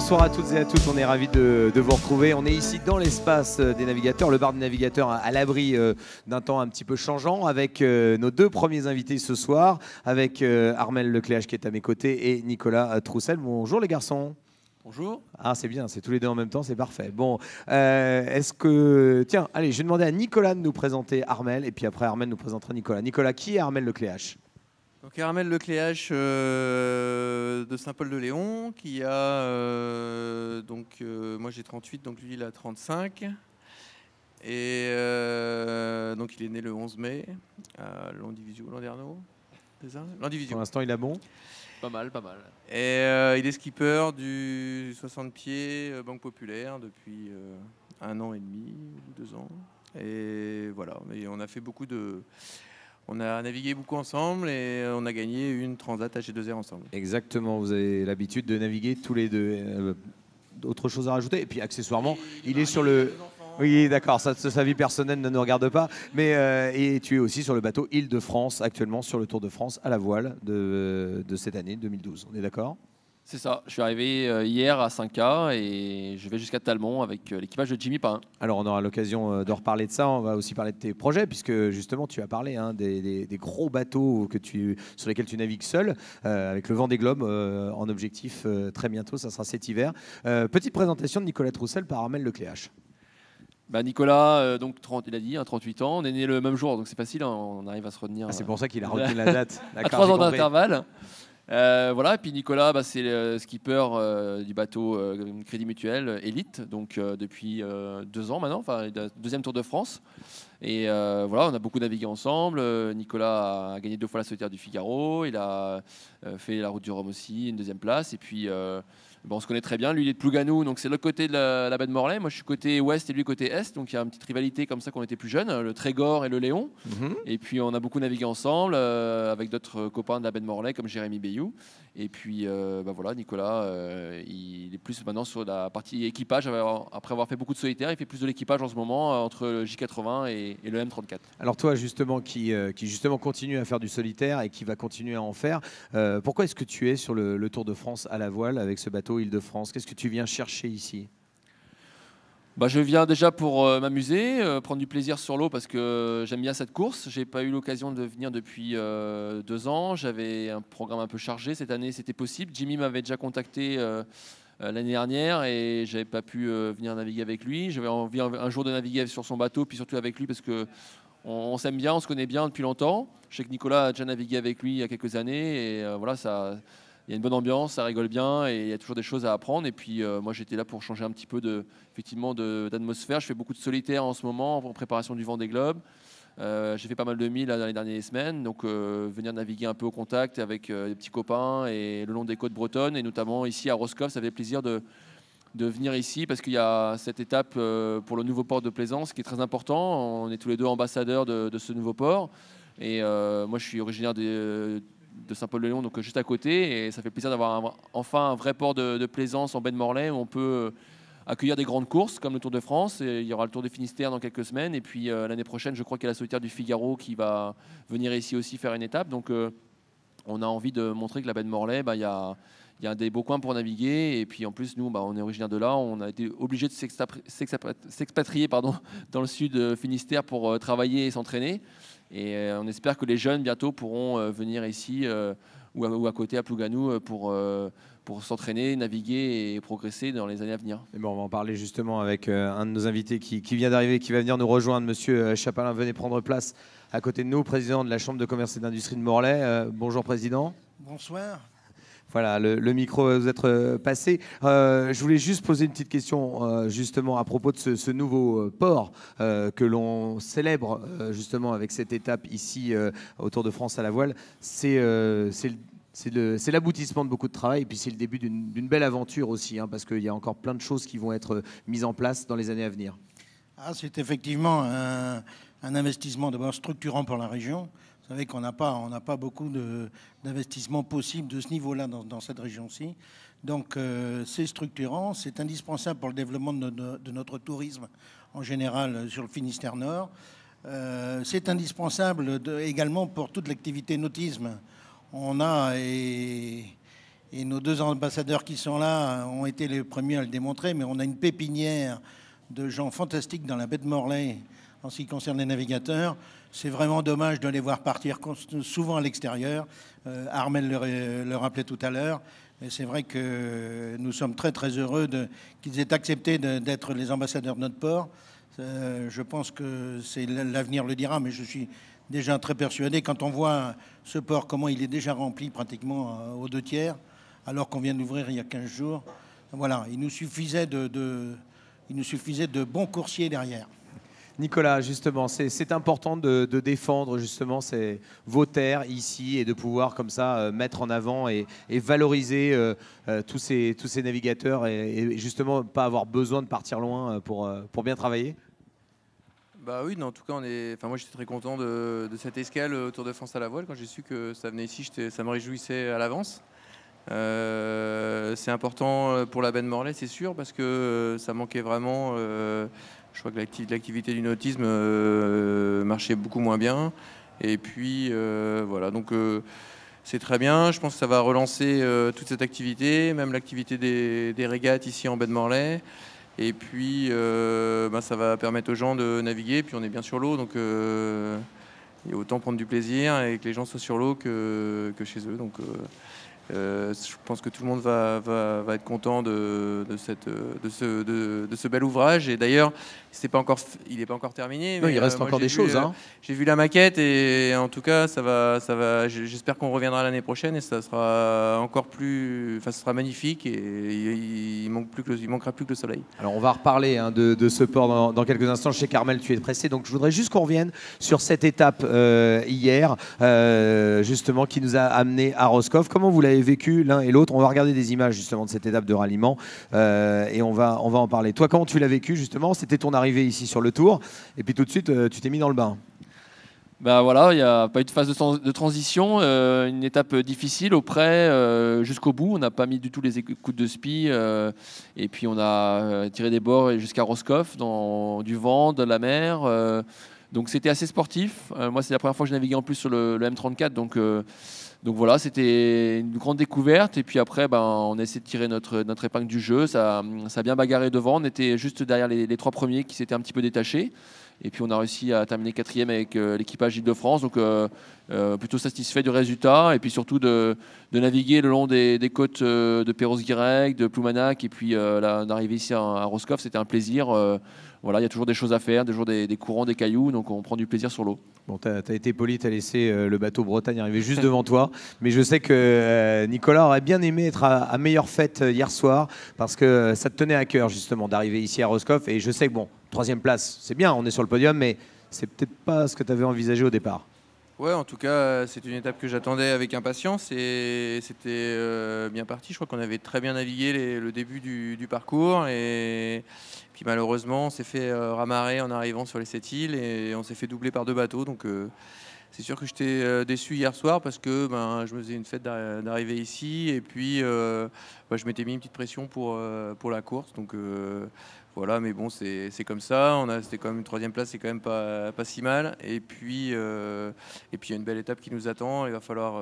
Bonsoir à toutes et à tous, on est ravis de vous retrouver. On est ici dans l'espace des navigateurs, le bar des navigateurs à l'abri d'un temps un petit peu changeant avec nos deux premiers invités ce soir, avec Armel Lecléache qui est à mes côtés et Nicolas Troussel. Bonjour les garçons. Bonjour. Ah c'est bien, c'est tous les deux en même temps, c'est parfait. Bon, est-ce que... Tiens, allez, je vais demander à Nicolas de nous présenter Armel et puis après Armel nous présentera Nicolas. Nicolas, qui est Armel Lecléache ? Donc Armel Lecléache de Saint-Paul-de-Léon qui a moi j'ai 38 donc lui il a 35 et donc il est né le 11 mai à Landivisio, c'est ça ? Landivisio. Pour l'instant il a bon. Pas mal. Et il est skipper du 60 pieds Banque Populaire depuis 1 an et demi ou 2 ans et voilà, mais on a fait on a navigué beaucoup ensemble et on a gagné une Transat AG2R ensemble. Exactement, vous avez l'habitude de naviguer tous les deux. Autre chose à rajouter ? Et puis accessoirement, il est sur le... Oui, d'accord, sa vie personnelle ne nous regarde pas. Mais et tu es aussi sur le bateau Île-de-France, actuellement sur le Tour de France à la voile de cette année 2012. On est d'accord ? C'est ça, je suis arrivé hier à 5K et je vais jusqu'à Talmont avec l'équipage de Jimmy Pain. Alors on aura l'occasion de reparler de ça, on va aussi parler de tes projets puisque justement tu as parlé des gros bateaux sur lesquels tu navigues seul avec le Vendée Globe en objectif très bientôt, ça sera cet hiver. Petite présentation de Nicolas Troussel par Armel Lecléache. Nicolas, donc il a dit, 38 ans, on est né le même jour donc c'est facile, hein, on arrive à se retenir. Ah, c'est pour ça qu'il a retenu la date. À 3 ans d'intervalle. Voilà, et puis Nicolas, c'est le skipper du bateau Crédit Mutuel Elite, donc depuis 2 ans maintenant, enfin deuxième Tour de France. Et voilà, on a beaucoup navigué ensemble. Nicolas a gagné 2 fois la solitaire du Figaro, il a fait la route du Rhum aussi, une 2e place. Et puis on se connaît très bien. Lui, il est de Plouganou, donc c'est l'autre côté de la baie de Morlaix. Moi, je suis côté ouest et lui côté est. Donc il y a une petite rivalité comme ça quand on était plus jeunes, le Trégor et le Léon. Et puis on a beaucoup navigué ensemble avec d'autres copains de la baie de Morlaix comme Jérémy Bayou. Et puis voilà, Nicolas, il est plus maintenant sur la partie équipage. Après avoir fait beaucoup de solitaire, il fait plus de l'équipage en ce moment entre le J80 et le M34. Alors toi, justement, qui justement continue à faire du solitaire et qui va continuer à en faire, pourquoi est-ce que tu es sur le Tour de France à la voile avec ce bateau Île-de-France ? Qu'est-ce que tu viens chercher ici ? Je viens déjà pour m'amuser, prendre du plaisir sur l'eau parce que j'aime bien cette course. J'ai pas eu l'occasion de venir depuis 2 ans. J'avais un programme un peu chargé. Cette année, c'était possible. Jimmy m'avait déjà contacté l'année dernière et j'avais pas pu venir naviguer avec lui. J'avais envie un jour de naviguer sur son bateau, puis surtout avec lui parce que on s'aime bien, on se connaît bien depuis longtemps. Je sais que Nicolas a déjà navigué avec lui il y a quelques années et voilà, il y a une bonne ambiance, ça rigole bien et il y a toujours des choses à apprendre. Et puis moi j'étais là pour changer un petit peu d'atmosphère. Je fais beaucoup de solitaire en ce moment en préparation du Vendée Globe. J'ai fait pas mal de milles dans les dernières semaines, donc venir naviguer un peu au contact avec des petits copains et le long des côtes bretonnes et notamment ici à Roscoff, ça fait plaisir de venir ici parce qu'il y a cette étape pour le nouveau port de Plaisance qui est très important. On est tous les deux ambassadeurs de ce nouveau port et moi je suis originaire de Saint-Paul-de-Léon, donc juste à côté, et ça fait plaisir d'avoir enfin un vrai port de plaisance en baie de Morlaix où on peut accueillir des grandes courses comme le Tour de France. Et il y aura le Tour de Finistère dans quelques semaines, et puis l'année prochaine, je crois qu'il y a la solitaire du Figaro qui va venir ici aussi faire une étape. Donc on a envie de montrer que la baie de Morlaix, il y a des beaux coins pour naviguer, et puis en plus nous, on est originaire de là, on a été obligé de s'expatrier dans le sud Finistère pour travailler et s'entraîner. Et on espère que les jeunes bientôt pourront venir ici ou à côté à Plouganou pour s'entraîner, naviguer et progresser dans les années à venir. Et on va en parler justement avec un de nos invités qui vient d'arriver, qui va venir nous rejoindre. Monsieur Chapalin, venez prendre place à côté de nous, président de la Chambre de commerce et d'industrie de Morlaix. Bonjour président. Bonsoir. Voilà, le micro va vous être passé. Je voulais juste poser une petite question justement à propos de ce nouveau port que l'on célèbre justement avec cette étape ici au Tour de France à la voile. C'est l'aboutissement de beaucoup de travail et puis c'est le début d'une belle aventure aussi, parce qu'il y a encore plein de choses qui vont être mises en place dans les années à venir. C'est effectivement un investissement d'abord structurant pour la région. Vous savez qu'on n'a pas beaucoup d'investissements possibles de ce niveau-là dans cette région-ci. Donc c'est structurant, c'est indispensable pour le développement de notre tourisme en général sur le Finistère Nord. C'est indispensable également pour toute l'activité nautisme. On a Et nos 2 ambassadeurs qui sont là ont été les premiers à le démontrer, mais on a une pépinière de gens fantastiques dans la baie de Morlaix en ce qui concerne les navigateurs. C'est vraiment dommage de les voir partir souvent à l'extérieur. Armel le rappelait tout à l'heure. Et c'est vrai que nous sommes très très heureux qu'ils aient accepté d'être les ambassadeurs de notre port. Je pense que l'avenir le dira, mais je suis déjà très persuadé. Quand on voit ce port, comment il est déjà rempli pratiquement aux 2 tiers, alors qu'on vient d'ouvrir il y a 15 jours. Voilà, il nous suffisait de bons coursiers derrière. Nicolas, justement, c'est important de défendre justement vos terres ici et de pouvoir comme ça mettre en avant et valoriser tous ces navigateurs et justement pas avoir besoin de partir loin pour bien travailler. Bah oui, en tout cas, moi j'étais très content de cette escale au Tour de France à la voile. Quand j'ai su que ça venait ici, ça me réjouissait à l'avance. C'est important pour la baie de Morlaix, c'est sûr, parce que ça manquait vraiment. Je crois que l'activité du nautisme marchait beaucoup moins bien. Et puis voilà, donc c'est très bien. Je pense que ça va relancer toute cette activité, même l'activité des régates ici en baie de Morlaix. Et puis ça va permettre aux gens de naviguer. Puis on est bien sur l'eau, donc il y a autant prendre du plaisir et que les gens soient sur l'eau que chez eux. Donc je pense que tout le monde va être content de ce bel ouvrage. Et d'ailleurs, il n'est pas encore terminé. Non, mais, il reste encore des choses. J'ai vu la maquette et en tout cas, ça va. J'espère qu'on reviendra l'année prochaine et ça sera encore plus. Enfin, ce sera magnifique et il manquera plus que le soleil. Alors, on va reparler de ce port dans quelques instants. Je sais qu'Armel, tu es pressé, donc je voudrais juste qu'on revienne sur cette étape hier, justement, qui nous a amené à Roscoff. Comment vous l'avez vécu l'un et l'autre? On va regarder des images justement de cette étape de ralliement et on va en parler. Toi, comment tu l'as vécu justement? C'était ton arrivée ici sur le Tour et puis tout de suite tu t'es mis dans le bain. Bah voilà, il n'y a pas eu de phase de transition, une étape difficile au près jusqu'au bout. On n'a pas mis du tout les écoutes de spi et puis on a tiré des bords jusqu'à Roscoff dans du vent, de la mer. Donc c'était assez sportif. Moi, c'est la première fois que je naviguais en plus sur le M34, donc voilà, c'était une grande découverte. Et puis après, on a essayé de tirer notre épingle du jeu. Ça a bien bagarré devant. On était juste derrière les 3 premiers qui s'étaient un petit peu détachés. Et puis on a réussi à terminer 4e avec l'équipage Île-de-France. Donc plutôt satisfait du résultat. Et puis surtout de naviguer le long des côtes de Perros-Guirec, de Ploumanac. Et puis d'arriver ici à Roscoff, c'était un plaisir. Voilà, il y a toujours des choses à faire, toujours des courants, des cailloux. Donc on prend du plaisir sur l'eau. Bon, tu as été poli, tu as laissé le bateau Bretagne arriver juste devant toi. Mais je sais que Nicolas aurait bien aimé être à meilleure fête hier soir parce que ça te tenait à cœur justement d'arriver ici à Roscoff. Et je sais que 3e place, c'est bien, on est sur le podium, mais c'est peut-être pas ce que tu avais envisagé au départ. Ouais, en tout cas, c'est une étape que j'attendais avec impatience et c'était bien parti. Je crois qu'on avait très bien navigué le début du parcours et puis malheureusement, on s'est fait ramarrer en arrivant sur les 7 îles et on s'est fait doubler par 2 bateaux. Donc c'est sûr que j'étais déçu hier soir parce que je me faisais une fête d'arriver ici et puis je m'étais mis une petite pression pour la course. Donc voilà, mais bon, c'est comme ça. C'était quand même une 3e place, c'est quand même pas si mal. Et puis il y a une belle étape qui nous attend. Il va falloir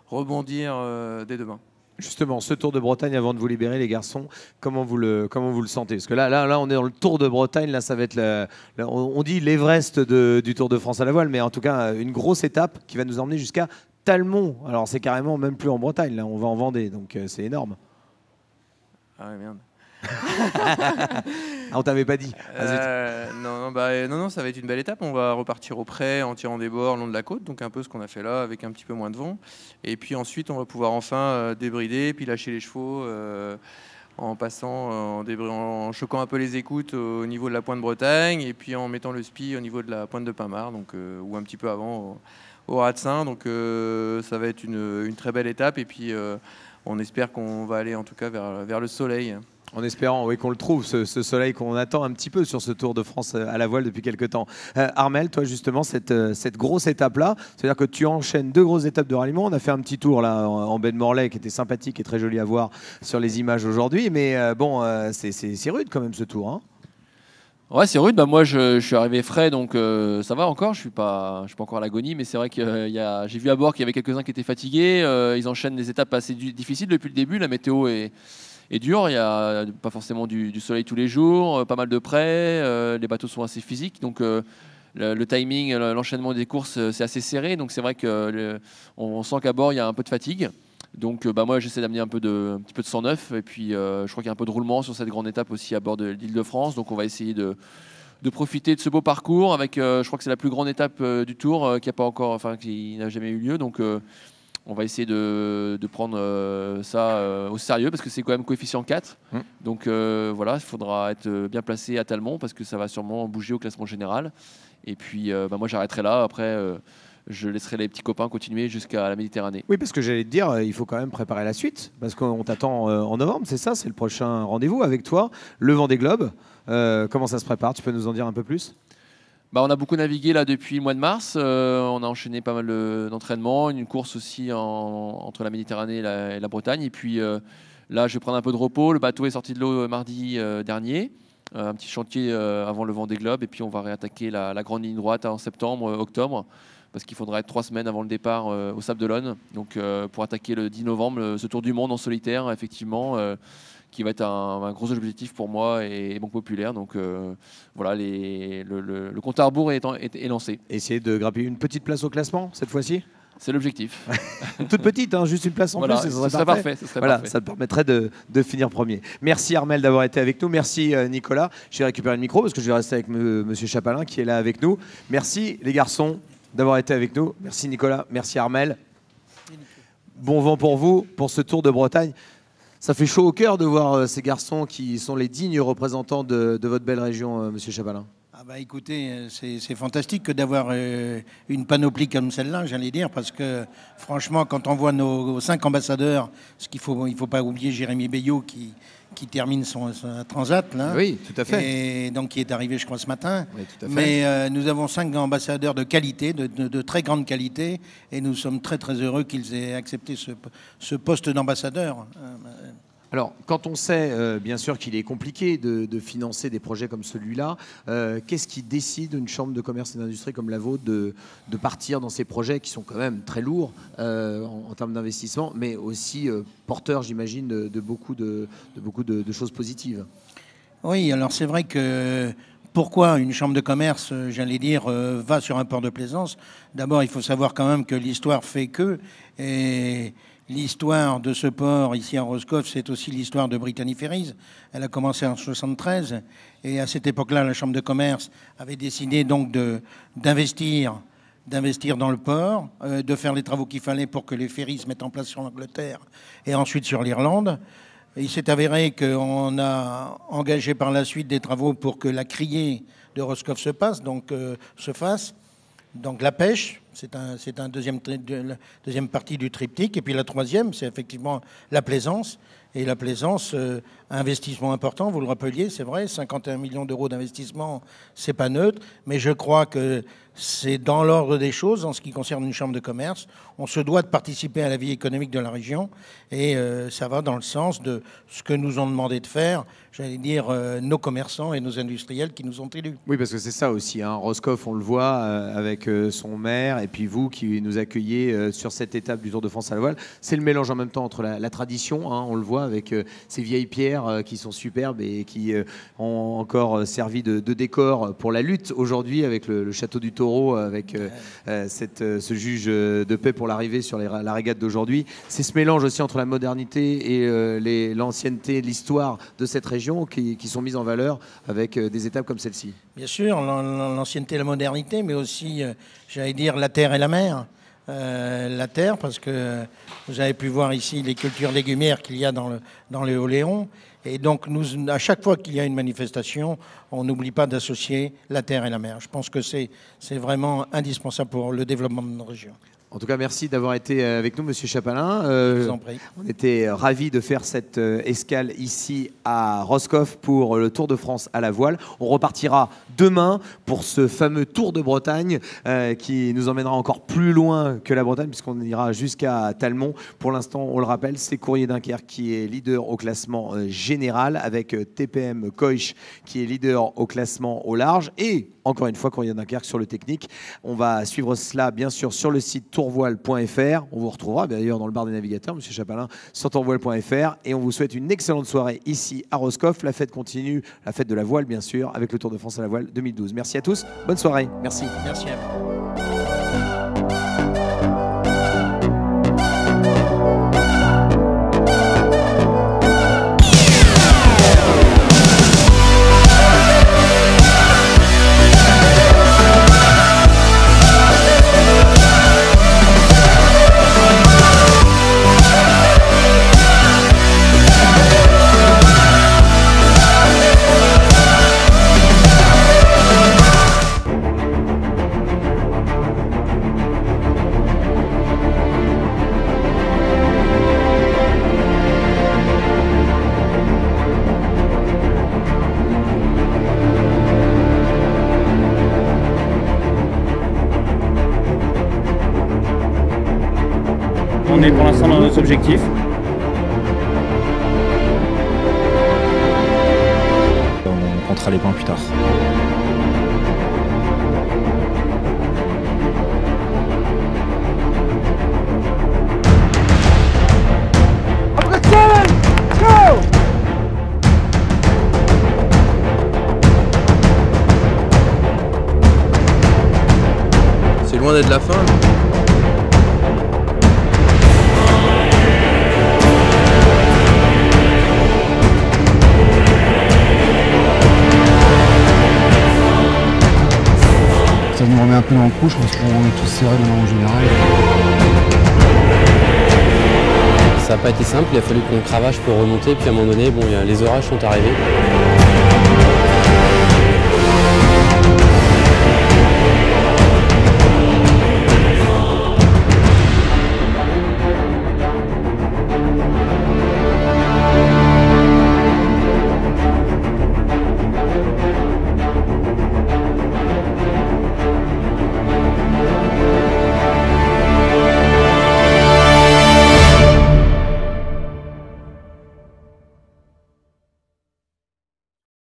rebondir dès demain. Justement, ce Tour de Bretagne, avant de vous libérer, les garçons, comment vous le sentez? Parce que là, on est dans le Tour de Bretagne. Là, ça va être on dit l'Everest du Tour de France à la voile, mais en tout cas, une grosse étape qui va nous emmener jusqu'à Talmont. Alors, c'est carrément même plus en Bretagne. Là, on va en Vendée, donc c'est énorme. Ah ouais, merde. On t'avait pas dit. Non, ça va être une belle étape. On va repartir au près en tirant des bords le long de la côte, donc un peu ce qu'on a fait là avec un petit peu moins de vent. Et puis ensuite, on va pouvoir enfin débrider, puis lâcher les chevaux en passant, en choquant un peu les écoutes au niveau de la pointe Bretagne et puis en mettant le spi au niveau de la pointe de Pinmar, donc ou un petit peu avant au Ratsin. Donc ça va être une très belle étape. Et puis on espère qu'on va aller en tout cas vers le soleil. En espérant qu'on le trouve, ce soleil qu'on attend un petit peu sur ce Tour de France à la voile depuis quelques temps. Armel, toi justement, cette grosse étape-là, c'est-à-dire que tu enchaînes 2 grosses étapes de ralliement. On a fait un petit tour là en baie de Morlaix qui était sympathique et très joli à voir sur les images aujourd'hui. Mais c'est rude quand même ce tour. Hein. Ouais, c'est rude. Bah, moi, je suis arrivé frais, donc ça va encore. Je suis pas encore à l'agonie, mais c'est vrai que j'ai vu à bord qu'il y avait quelques-uns qui étaient fatigués. Ils enchaînent des étapes assez difficiles depuis le début. La météo est dure. Il n'y a pas forcément du soleil tous les jours, pas mal de près. Les bateaux sont assez physiques, donc le timing, l'enchaînement des courses, c'est assez serré. Donc c'est vrai qu'on sent qu'à bord, il y a un peu de fatigue. Donc moi j'essaie d'amener un petit peu de sang neuf et puis je crois qu'il y a un peu de roulement sur cette grande étape aussi à bord de l'Île-de-France, donc on va essayer de profiter de ce beau parcours avec je crois que c'est la plus grande étape du Tour qui n'a jamais eu lieu, donc on va essayer de prendre ça au sérieux parce que c'est quand même coefficient 4. Donc voilà, il faudra être bien placé à Talmont parce que ça va sûrement bouger au classement général. Et puis moi j'arrêterai là, après je laisserai les petits copains continuer jusqu'à la Méditerranée. Oui, parce que j'allais te dire, il faut quand même préparer la suite, parce qu'on t'attend en novembre, c'est ça, c'est le prochain rendez-vous avec toi, le Vendée Globe. Comment ça se prépare? Tu peux nous en dire un peu plus? On a beaucoup navigué là depuis le mois de mars. On a enchaîné pas mal d'entraînements, une course aussi entre la Méditerranée et la Bretagne. Et puis là, je vais prendre un peu de repos. Le bateau est sorti de l'eau mardi dernier. Un petit chantier avant le Vendée Globe. Et puis on va réattaquer la grande ligne droite en septembre, octobre, parce qu'il faudra être 3 semaines avant le départ au Sable d'Olonne. Donc pour attaquer le 10 novembre, ce Tour du Monde en solitaire, effectivement, qui va être un gros objectif pour moi et Banque Populaire. Donc voilà, le compte à rebours est lancé. Essayer de grappiller une petite place au classement cette fois-ci? C'est l'objectif. Une toute petite, hein, juste une place en voilà, plus, ce serait parfait. Ça te permettrait de finir premier. Merci Armel d'avoir été avec nous. Merci Nicolas. Je vais récupérer le micro parce que je vais rester avec Monsieur Chapalin qui est là avec nous. Merci les garçons d'avoir été avec nous. Merci Nicolas, merci Armel. Bon vent pour vous, pour ce Tour de Bretagne. Ça fait chaud au cœur de voir ces garçons qui sont les dignes représentants de votre belle région, Monsieur Chapalin. Ah bah écoutez, c'est fantastique que d'avoir une panoplie comme celle-là, j'allais dire, parce que franchement, quand on voit nos 5 ambassadeurs, il faut pas oublier Jérémy Bayot qui termine son transat là. Oui, tout à fait. Et donc qui est arrivé, je crois, ce matin. Oui, tout à fait. Mais nous avons 5 ambassadeurs de qualité, de très grande qualité, et nous sommes très très heureux qu'ils aient accepté ce poste d'ambassadeur. Alors, quand on sait bien sûr qu'il est compliqué de financer des projets comme celui-là, qu'est-ce qui décide une chambre de commerce et d'industrie comme la vôtre de partir dans ces projets qui sont quand même très lourds en termes d'investissement, mais aussi porteurs, j'imagine, de beaucoup de choses positives? Oui, alors c'est vrai que pourquoi une chambre de commerce, j'allais dire, va sur un port de plaisance? D'abord, il faut savoir quand même que l'histoire fait que... Et l'histoire de ce port ici à Roscoff, c'est aussi l'histoire de Brittany Ferries. Elle a commencé en 1973 et à cette époque-là, la Chambre de commerce avait décidé donc d'investir dans le port, de faire les travaux qu'il fallait pour que les ferries se mettent en place sur l'Angleterre et ensuite sur l'Irlande. Il s'est avéré qu'on a engagé par la suite des travaux pour que la criée de Roscoff se fasse. Donc la pêche, c'est un deuxième partie du triptyque. Et puis la troisième, c'est effectivement la plaisance. Et la plaisance, investissement important, vous le rappeliez, c'est vrai, 51 millions d'euros d'investissement, c'est pas neutre. Mais je crois que c'est dans l'ordre des choses en ce qui concerne une chambre de commerce. On se doit de participer à la vie économique de la région. Et ça va dans le sens de ce que nous ont demandé de faire, j'allais dire, nos commerçants et nos industriels qui nous ont élus. Oui, parce que c'est ça aussi. Hein. Roscoff, on le voit avec son maire, et puis vous qui nous accueillez sur cette étape du Tour de France à la voile. C'est le mélange en même temps entre la tradition, hein, on le voit avec ces vieilles pierres qui sont superbes et qui ont encore servi de décor pour la lutte aujourd'hui avec le château du Taureau, avec ce juge de paix pour l'arrivée sur la régate d'aujourd'hui. C'est ce mélange aussi entre la modernité et l'ancienneté, l'histoire de cette région qui sont mises en valeur avec des étapes comme celle-ci. Bien sûr, l'ancienneté et la modernité, mais aussi, j'allais dire, la terre et la mer. La terre, parce que vous avez pu voir ici les cultures légumières qu'il y a dans le Haut-Léon. Et donc, à chaque fois qu'il y a une manifestation, on n'oublie pas d'associer la terre et la mer. Je pense que c'est vraiment indispensable pour le développement de nos régions. En tout cas, merci d'avoir été avec nous, Monsieur Chapelain. Je vous en prie. On était ravis de faire cette escale ici à Roscoff pour le Tour de France à la voile. On repartira demain pour ce fameux Tour de Bretagne qui nous emmènera encore plus loin que la Bretagne puisqu'on ira jusqu'à Talmont. Pour l'instant, on le rappelle, c'est Courrier Dunkerque qui est leader au classement général avec TPM Coich qui est leader au classement au large et encore une fois Courrier Dunkerque sur le technique. On va suivre cela bien sûr sur le site tourvoile.fr. On vous retrouvera d'ailleurs dans le bar des navigateurs, Monsieur Chapelain, sur tourvoile.fr. Et on vous souhaite une excellente soirée ici à Roscoff. La fête continue, la fête de la voile bien sûr, avec le Tour de France à la voile 2012. Merci à tous, bonne soirée. Merci. Merci à vous. On est pour l'instant dans nos objectifs. On comptera les points plus tard. C'est loin d'être la fin. Ça nous remet un peu dans le coup, je pense qu'on est tous serrés maintenant en général. Ça n'a pas été simple, il a fallu qu'on cravache pour remonter, puis à un moment donné, bon, les orages sont arrivés.